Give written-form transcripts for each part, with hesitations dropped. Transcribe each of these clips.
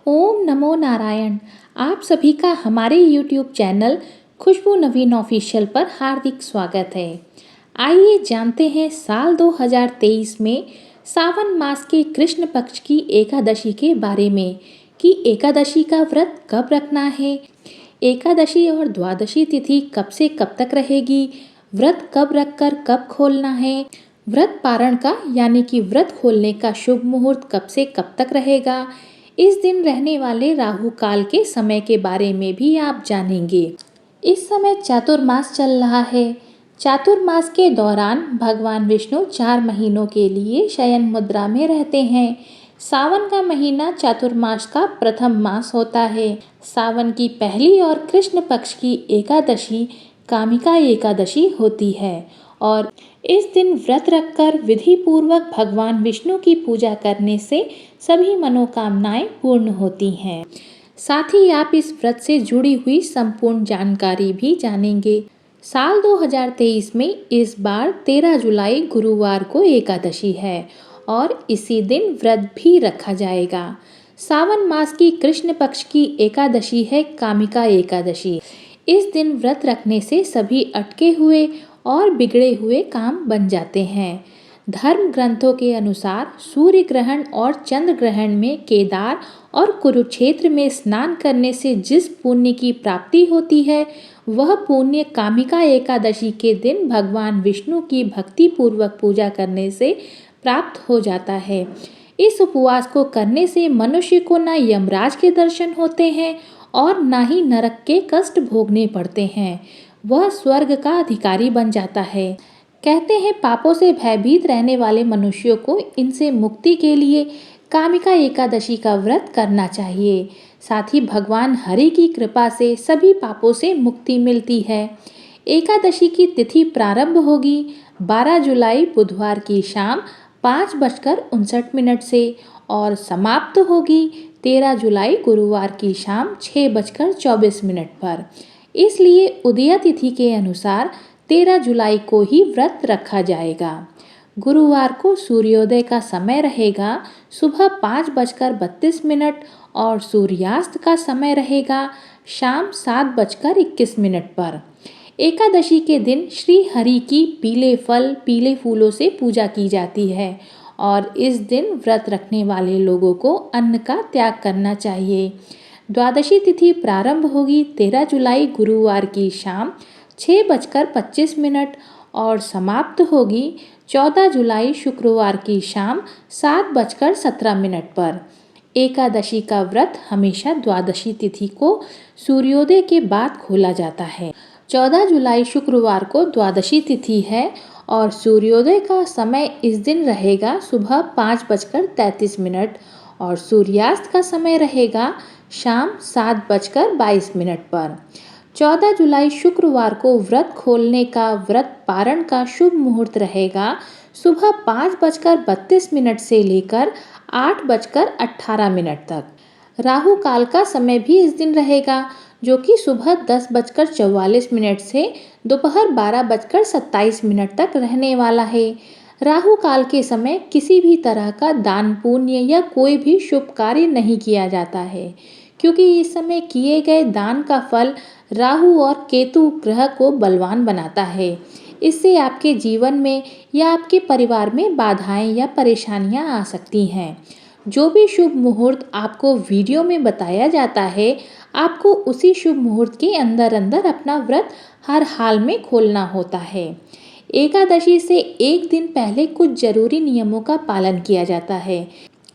ओम नमो नारायण। आप सभी का हमारे YouTube चैनल खुशबू नवीन ऑफिशियल पर हार्दिक स्वागत है। आइए जानते हैं साल 2023 में सावन मास के कृष्ण पक्ष की एकादशी के बारे में कि एकादशी का व्रत कब रखना है, एकादशी और द्वादशी तिथि कब से कब तक रहेगी, व्रत कब रखकर कब खोलना है, व्रत पारण का यानी कि व्रत खोलने का शुभ मुहूर्त कब से कब तक रहेगा, इस दिन रहने वाले राहु काल के समय के बारे में भी आप जानेंगे। इस समय चातुर्मास चल रहा है। चातुर्मास के दौरान भगवान विष्णु 4 महीनों के लिए शयन मुद्रा में रहते हैं। सावन का महीना चातुर्मास का प्रथम मास होता है। सावन की पहली और कृष्ण पक्ष की एकादशी कामिका एकादशी होती है और इस दिन व्रत रखकर विधि पूर्वक भगवान विष्णु की पूजा करने से सभी मनोकामनाएं पूर्ण होती हैं। साथ ही आप इस व्रत से जुड़ी हुई संपूर्ण जानकारी भी जानेंगे। साल 2023 में इस बार 13 जुलाई गुरुवार को एकादशी है और इसी दिन व्रत भी रखा जाएगा। सावन मास की कृष्ण पक्ष की एकादशी है कामिका एकादशी। इस दिन व्रत रखने से सभी अटके हुए और बिगड़े हुए काम बन जाते हैं। धर्म ग्रंथों के अनुसार सूर्य ग्रहण और चंद्र ग्रहण में केदार और कुरुक्षेत्र में स्नान करने से जिस पुण्य की प्राप्ति होती है वह पुण्य कामिका एकादशी के दिन भगवान विष्णु की भक्ति पूर्वक पूजा करने से प्राप्त हो जाता है। इस उपवास को करने से मनुष्य को न यमराज के दर्शन होते हैं और न ही नरक के कष्ट भोगने पड़ते हैं, वह स्वर्ग का अधिकारी बन जाता है। कहते हैं पापों से भयभीत रहने वाले मनुष्यों को इनसे मुक्ति के लिए कामिका एकादशी का व्रत करना चाहिए। साथ ही भगवान हरि की कृपा से सभी पापों से मुक्ति मिलती है। एकादशी की तिथि प्रारंभ होगी 12 जुलाई बुधवार की शाम 5:59 से और समाप्त होगी 13 जुलाई गुरुवार की शाम 6:24 पर। इसलिए उदया तिथि के अनुसार 13 जुलाई को ही व्रत रखा जाएगा। गुरुवार को सूर्योदय का समय रहेगा सुबह 5:32 और सूर्यास्त का समय रहेगा शाम 7:21 पर। एकादशी के दिन श्री हरि की पीले फल पीले फूलों से पूजा की जाती है और इस दिन व्रत रखने वाले लोगों को अन्न का त्याग करना चाहिए। द्वादशी तिथि प्रारंभ होगी 13 जुलाई गुरुवार की शाम 6:25 और समाप्त होगी 14 जुलाई शुक्रवार की शाम 7:17 पर। एकादशी का व्रत हमेशा द्वादशी तिथि को सूर्योदय के बाद खोला जाता है। 14 जुलाई शुक्रवार को द्वादशी तिथि है और सूर्योदय का समय इस दिन रहेगा सुबह 5:33 और सूर्यास्त का समय रहेगा शाम 7:22 पर। 14 जुलाई शुक्रवार को व्रत खोलने का व्रत पारण का शुभ मुहूर्त रहेगा सुबह 5:32 से लेकर 8:18 तक। राहु काल का समय भी इस दिन रहेगा जो कि सुबह 10:44 से दोपहर 12:27 तक रहने वाला है। राहु काल के समय किसी भी तरह का दान पुण्य या कोई भी शुभ कार्य नहीं किया जाता है क्योंकि इस समय किए गए दान का फल राहु और केतु ग्रह को बलवान बनाता है। इससे आपके जीवन में या आपके परिवार में बाधाएं या परेशानियां आ सकती हैं। जो भी शुभ मुहूर्त आपको वीडियो में बताया जाता है आपको उसी शुभ मुहूर्त के अंदर अंदर अपना व्रत हर हाल में खोलना होता है। एकादशी से एक दिन पहले कुछ जरूरी नियमों का पालन किया जाता है,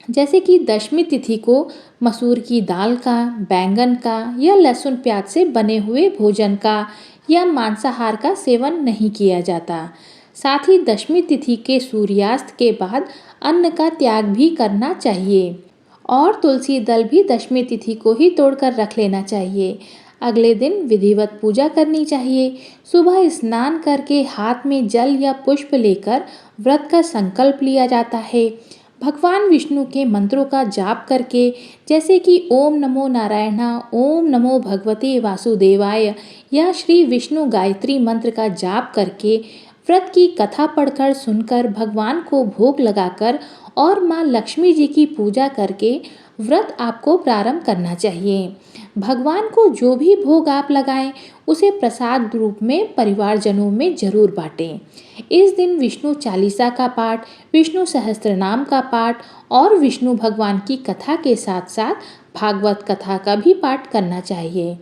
जैसे कि दशमी तिथि को मसूर की दाल का, बैंगन का या लहसुन प्याज से बने हुए भोजन का या मांसाहार का सेवन नहीं किया जाता। साथ ही दशमी तिथि के सूर्यास्त के बाद अन्न का त्याग भी करना चाहिए और तुलसी दल भी दशमी तिथि को ही तोड़कर रख लेना चाहिए। अगले दिन विधिवत पूजा करनी चाहिए। सुबह स्नान करके हाथ में जल या पुष्प लेकर व्रत का संकल्प लिया जाता है। भगवान विष्णु के मंत्रों का जाप करके जैसे कि ओम नमो नारायण, ओम नमो भगवते वासुदेवाय या श्री विष्णु गायत्री मंत्र का जाप करके व्रत की कथा पढ़कर सुनकर भगवान को भोग लगाकर और माँ लक्ष्मी जी की पूजा करके व्रत आपको प्रारंभ करना चाहिए। भगवान को जो भी भोग आप लगाएं उसे प्रसाद रूप में परिवारजनों में जरूर बांटें। इस दिन विष्णु चालीसा का पाठ, विष्णु सहस्त्रनाम का पाठ और विष्णु भगवान की कथा के साथ साथ भागवत कथा का भी पाठ करना चाहिए।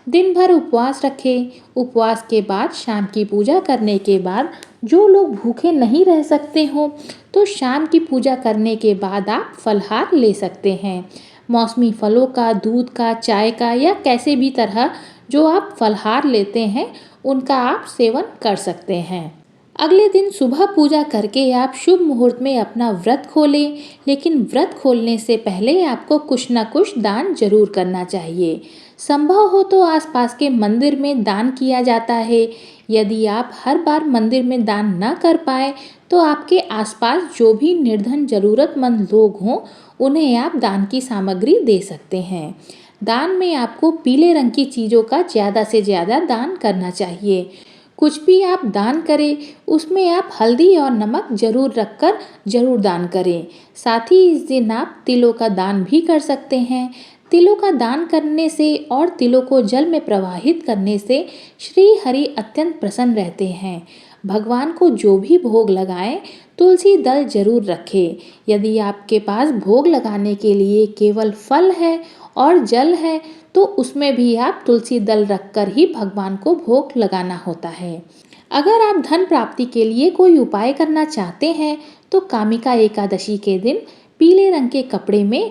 दिन भर उपवास रखें। उपवास के बाद शाम की पूजा करने के बाद जो लोग भूखे नहीं रह सकते हो तो शाम की पूजा करने के बाद आप फलहार ले सकते हैं। मौसमी फलों का, दूध का, चाय का या कैसे भी तरह जो आप फलहार लेते हैं उनका आप सेवन कर सकते हैं। अगले दिन सुबह पूजा करके आप शुभ मुहूर्त में अपना व्रत खोलें, लेकिन व्रत खोलने से पहले आपको कुछ न कुछ दान जरूर करना चाहिए। संभव हो तो आसपास के मंदिर में दान किया जाता है। यदि आप हर बार मंदिर में दान न कर पाए तो आपके आसपास जो भी निर्धन जरूरतमंद लोग हों उन्हें आप दान की सामग्री दे सकते हैं। दान में आपको पीले रंग की चीज़ों का ज़्यादा से ज़्यादा दान करना चाहिए। कुछ भी आप दान करें उसमें आप हल्दी और नमक जरूर रखकर जरूर दान करें। साथ ही इस दिन आप तिलों का दान भी कर सकते हैं। तिलों का दान करने से और तिलों को जल में प्रवाहित करने से श्री हरि अत्यंत प्रसन्न रहते हैं। भगवान को जो भी भोग लगाएं तुलसी दल जरूर रखें। यदि आपके पास भोग लगाने के लिए केवल फल है और जल है तो उसमें भी आप तुलसी दल रखकर ही भगवान को भोग लगाना होता है। अगर आप धन प्राप्ति के लिए कोई उपाय करना चाहते हैं तो कामिका एकादशी के दिन पीले रंग के कपड़े में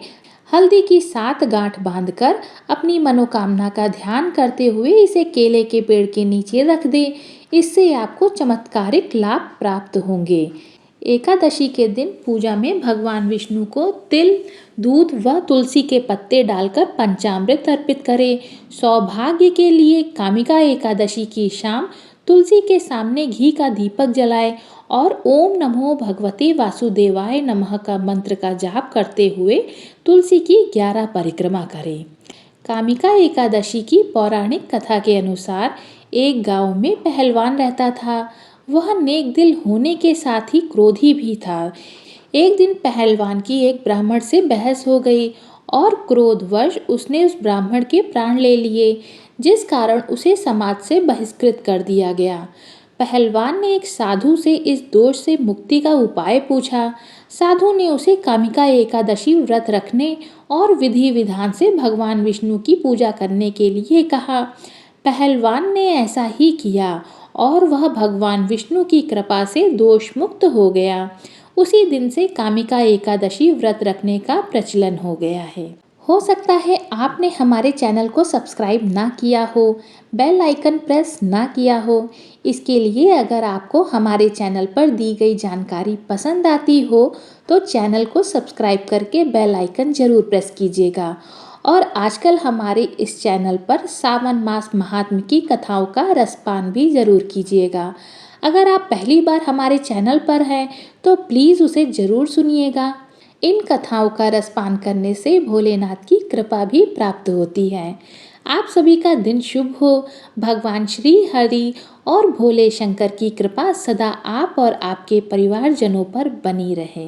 हल्दी की 7 गांठ बांधकर अपनी मनोकामना का ध्यान करते हुए इसे केले के पेड़ के नीचे रख दें। इससे आपको चमत्कारिक लाभ प्राप्त होंगे। एकादशी के दिन पूजा में भगवान विष्णु को तिल, दूध व तुलसी के पत्ते डालकर पंचामृत अर्पित करें। सौभाग्य के लिए कामिका एकादशी की शाम तुलसी के सामने घी का दीपक जलाएं और ओम नमो भगवते वासुदेवाय नमः का मंत्र का जाप करते हुए तुलसी की 11 परिक्रमा करें। कामिका एकादशी की पौराणिक कथा के अनुसार एक गांव में पहलवान रहता था। वह नेक दिल होने के साथ ही क्रोधी भी था। एक दिन पहलवान की एक ब्राह्मण से बहस हो गई और क्रोधवश उसने उस ब्राह्मण के प्राण ले लिए, जिस कारण उसे समाज से बहिष्कृत कर दिया गया। पहलवान ने एक साधु से इस दोष से मुक्ति का उपाय पूछा। साधु ने उसे कामिका एकादशी व्रत रखने और विधि विधान से भगवान विष्णु की पूजा करने के लिए कहा। पहलवान ने ऐसा ही किया और वह भगवान विष्णु की कृपा से दोष मुक्त हो गया। उसी दिन से कामिका एकादशी व्रत रखने का प्रचलन हो गया है। हो सकता है आपने हमारे चैनल को सब्सक्राइब ना किया हो, बेल आइकन प्रेस ना किया हो। इसके लिए अगर आपको हमारे चैनल पर दी गई जानकारी पसंद आती हो तो चैनल को सब्सक्राइब करके बेल आइकन जरूर प्रेस कीजिएगा। और आजकल हमारे इस चैनल पर सावन मास महात्म्य की कथाओं का रसपान भी जरूर कीजिएगा। अगर आप पहली बार हमारे चैनल पर हैं तो प्लीज़ उसे ज़रूर सुनिएगा। इन कथाओं का रसपान करने से भोलेनाथ की कृपा भी प्राप्त होती है। आप सभी का दिन शुभ हो। भगवान श्री हरि और भोले शंकर की कृपा सदा आप और आपके परिवारजनों पर बनी रहे।